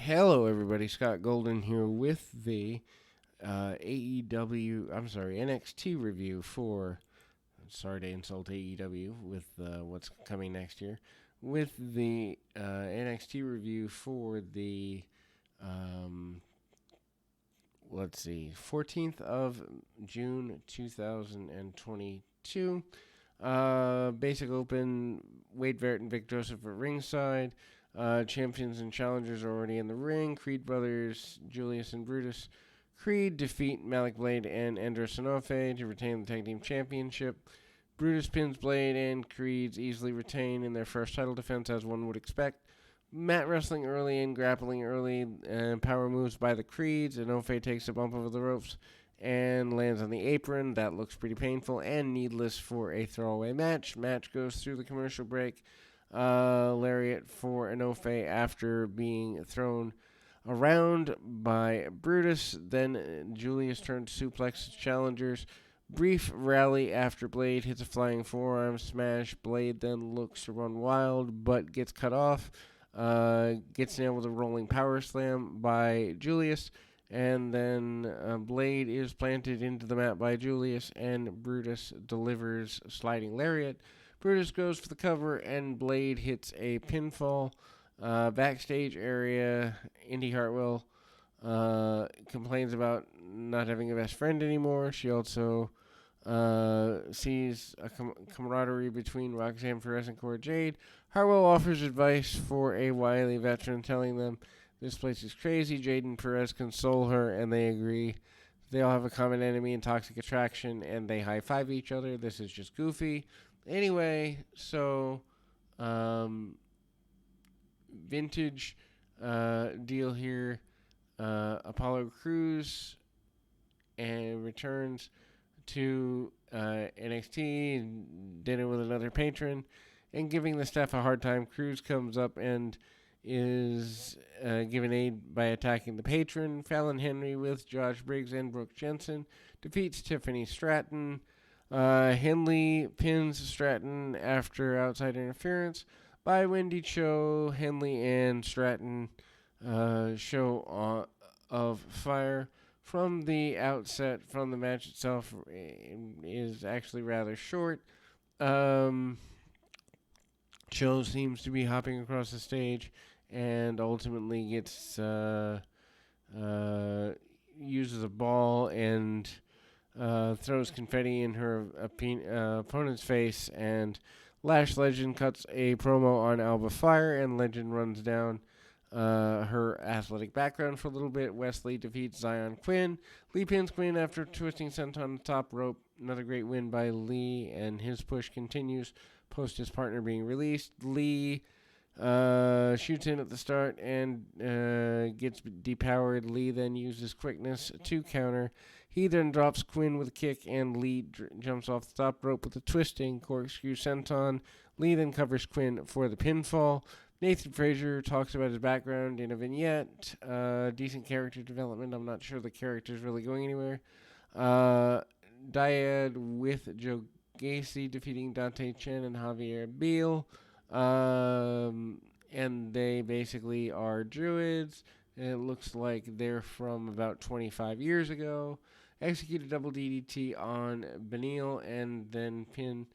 Hello, everybody. Scott Golden here with the NXT review for. Sorry to insult AEW with what's coming next year. With the NXT review for the, um, 14th of June 2022. Basic Open, Wade Barrett and Vic Joseph at ringside. Champions and challengers are already in the ring. Creed brothers, Julius and Brutus. Creed defeat Malik Blade and Andros Sanofe to retain the tag team championship. Brutus pins Blade and Creeds easily retain in their first title defense, as one would expect. Mat wrestling early and grappling early, and power moves by the Creeds. Anofe takes a bump over the ropes and lands on the apron. That looks pretty painful and needless for a throwaway match. Match goes through the commercial break. Lariat for Anofe after being thrown around by Brutus. Then Julius turns suplex challengers. Brief rally after Blade hits a flying forearm smash. Blade then looks to run wild but gets cut off. Gets nailed with a rolling power slam by Julius. And then Blade is planted into the mat by Julius, and Brutus delivers sliding lariat. Brutus goes for the cover, and Blade hits a pinfall. Backstage area, Indy Hartwell complains about not having a best friend anymore. She also sees a camaraderie between Roxanne Perez and Cora Jade. Hartwell offers advice for a wily veteran, telling them this place is crazy. Jade and Perez console her, and they agree. They all have a common enemy in Toxic Attraction, and they high-five each other. This is just goofy. Anyway, so vintage deal here. Apollo Crews and returns to NXT, dinner with another patron, and giving the staff a hard time. Crews comes up and is given aid by attacking the patron. Fallon Henry with Josh Briggs and Brooke Jensen defeats Tiffany Stratton. Henley pins Stratton after outside interference by Wendy Cho. Henley and Stratton show of fire from the outset. From the match itself is actually rather short. Cho seems to be hopping across the stage and ultimately gets uses a ball and throws confetti in her opponent's face, and Lash Legend cuts a promo on Alba Fire, and Legend runs down her athletic background for a little bit. Wesley defeats Zion Quinn. Lee pins Quinn after twisting Senton on the top rope. Another great win by Lee, and his push continues post his partner being released. Lee shoots in at the start and gets depowered. Lee then uses quickness to counter. He then drops Quinn with a kick, and Lee jumps off the top rope with a twisting corkscrew senton. Lee then covers Quinn for the pinfall. Nathan Frazier talks about his background in a vignette. Decent character development. I'm not sure the character's really going anywhere. Dyad with Joe Gacy defeating Dante Chen and Javier Beal. And they basically are druids. And it looks like they're from about 25 years ago. Execute a double DDT on Benil, and then pin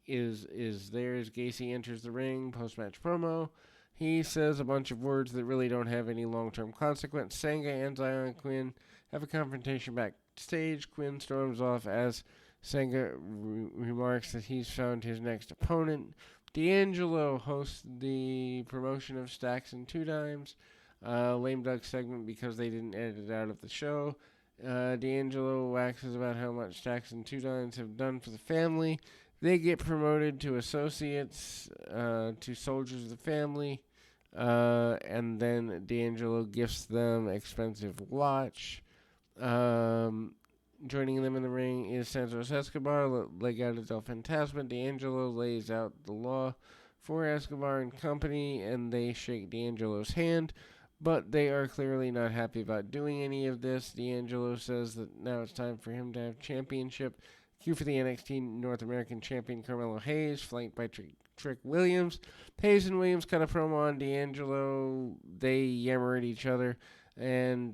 is theirs. Gacy enters the ring, post-match promo. He says a bunch of words that really don't have any long-term consequence. Sanga and Zion Quinn have a confrontation backstage. Quinn storms off as Sanga remarks that he's found his next opponent. D'Angelo hosts the promotion of Stacks and Two Dimes. Lame duck segment because they didn't edit it out of the show. D'Angelo waxes about how much Stacks and Two Dimes have done for the family. They get promoted to associates, to soldiers of the family, and then D'Angelo gifts them expensive watch. Joining them in the ring is Santos Escobar, Legado del Fantasma. D'Angelo lays out the law for Escobar and company, and they shake D'Angelo's hand, but they are clearly not happy about doing any of this. D'Angelo says that now it's time for him to have championship. Cue for the NXT North American champion Carmelo Hayes, flanked by Trick Williams. Hayes and Williams cut a promo on D'Angelo. They yammer at each other. And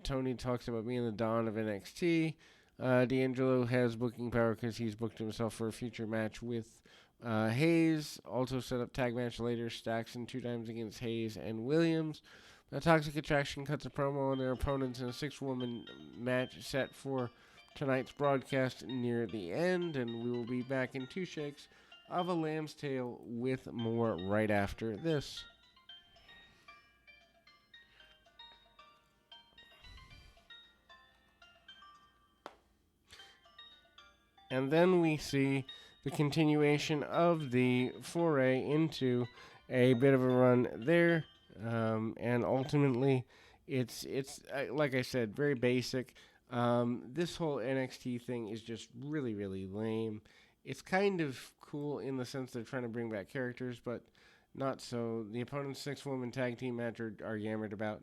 Tony talks about being the Dawn of NXT. D'Angelo has booking power because he's booked himself for a future match with Hayes. Also set up tag match later. Staxton 2 times against Hayes and Williams. The Toxic Attraction cuts a promo on their opponents in a 6-woman match set for tonight's broadcast near the end. And we will be back in 2 shakes of a lamb's tail with more right after this. And then we see the continuation of the foray into a bit of a run there. And ultimately, it's like I said, very basic. This whole NXT thing is just really, really lame. It's kind of cool in the sense they're trying to bring back characters, but not so. The opponent's 6-woman tag team match are yammered about.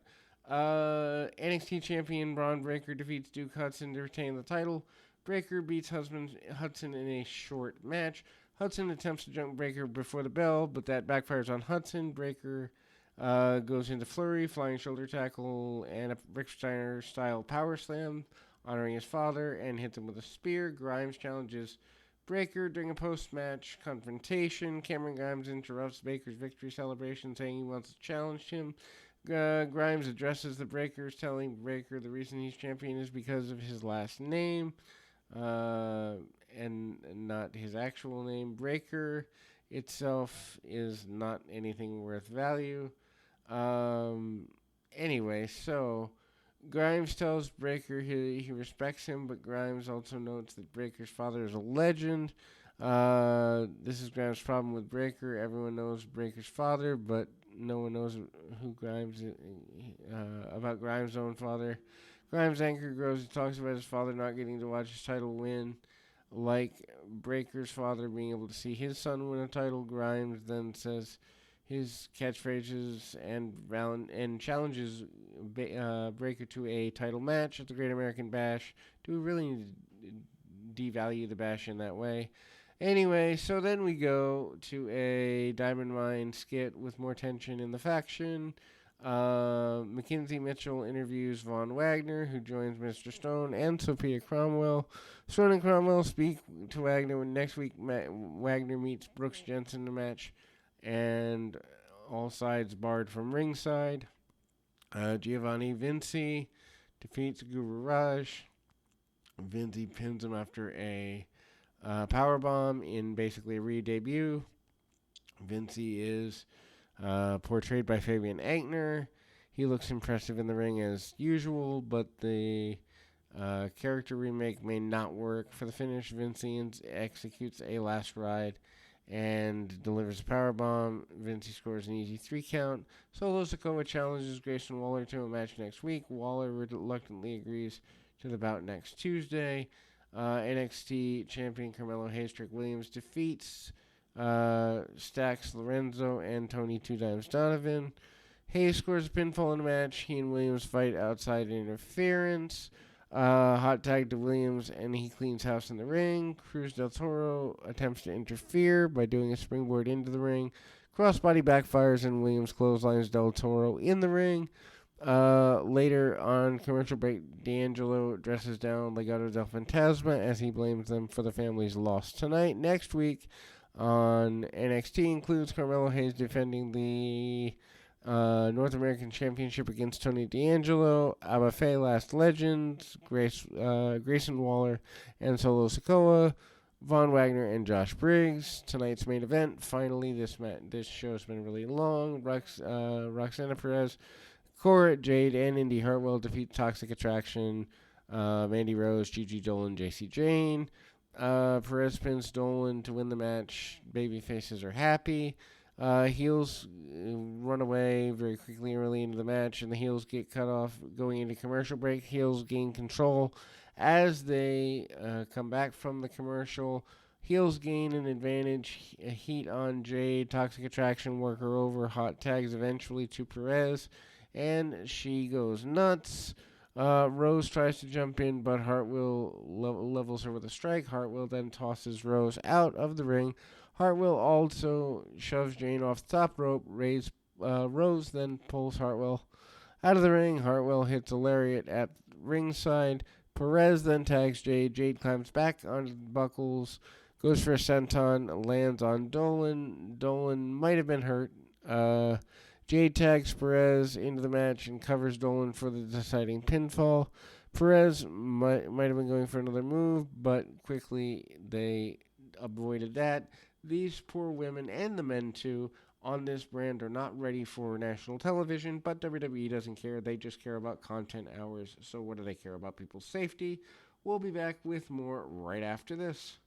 NXT champion Braun Breaker defeats Duke Hudson to retain the title. Breaker beats Hudson in a short match. Hudson attempts to jump Breaker before the bell, but that backfires on Hudson. Breaker goes into flurry, flying shoulder tackle, and a Rick Steiner-style power slam, honoring his father, and hits him with a spear. Grimes challenges Breaker during a post-match confrontation. Cameron Grimes interrupts Baker's victory celebration, saying he wants to challenge him. Grimes addresses the Breakers, telling Breaker the reason he's champion is because of his last name. And not his actual name. Breaker itself is not anything worth value. Anyway, so Grimes tells Breaker he respects him, but Grimes also notes that Breaker's father is a legend. This is Grimes' problem with Breaker. Everyone knows Breaker's father, but no one knows who Grimes is, about Grimes' own father. Grimes' anger grows. He talks about his father not getting to watch his title win. Like Breaker's father being able to see his son win a title, Grimes then says his catchphrases and challenges Breaker to a title match at the Great American Bash. Do we really need to devalue the Bash in that way? Anyway, so then we go to a Diamond Mine skit with more tension in the faction. Mackenzie Mitchell interviews Von Wagner, who joins Mr. Stone and Sophia Cromwell. Stone and Cromwell speak to Wagner when next week Wagner meets Brooks Jensen in the match, and all sides barred from ringside. Giovanni Vinci defeats Guru Raj. Vinci pins him after a powerbomb in basically a re-debut. Vinci is portrayed by Fabian Aichner. He looks impressive in the ring as usual, but the character remake may not work. For the finish, Vinci executes a last ride and delivers a powerbomb. Vinci scores an easy 3 count. Solo Sikoa challenges Grayson Waller to a match next week. Waller reluctantly agrees to the bout next Tuesday. NXT champion Carmelo Hayes Trick Williams defeats Stax Lorenzo and Tony 2 Times Donovan. Hayes scores a pinfall in the match. He and Williams fight outside interference. Hot tag to Williams, and he cleans house in the ring. Cruz del Toro attempts to interfere by doing a springboard into the ring. Crossbody backfires, and Williams clotheslines del Toro in the ring. Later on commercial break, D'Angelo dresses down Legado del Fantasma as he blames them for the family's loss tonight. Next week on NXT includes Carmelo Hayes defending the North American Championship against Tony D'Angelo, Aba Faye, Last Legends, Grayson Waller, and Solo Sikoa, Von Wagner, and Josh Briggs. Tonight's main event. Finally, this show's been really long. Roxana Perez, Cora Jade, and Indy Hartwell defeat Toxic Attraction, Mandy Rose, Gigi Dolan, JC Jane. Perez pins Dolan to win the match. Baby faces are happy. Heels run away very quickly early into the match, and the heels get cut off going into commercial break. Heels gain control as they come back from the commercial. Heels gain an advantage. A heat on Jade. Toxic Attraction work her over. Hot tags eventually to Perez, and she goes nuts. Rose tries to jump in, but Hartwell levels her with a strike. Hartwell then tosses Rose out of the ring. Hartwell also shoves Jane off the top rope. Rose then pulls Hartwell out of the ring. Hartwell hits a lariat at ringside. Perez then tags Jade. Jade climbs back onto the buckles, goes for a senton, lands on Dolan. Dolan might have been hurt. Jade tags Perez into the match and covers Dolan for the deciding pinfall. Perez might have been going for another move, but quickly they avoided that. These poor women and the men too on this brand are not ready for national television, but WWE doesn't care. They just care about content hours. So what do they care about? People's safety. We'll be back with more right after this.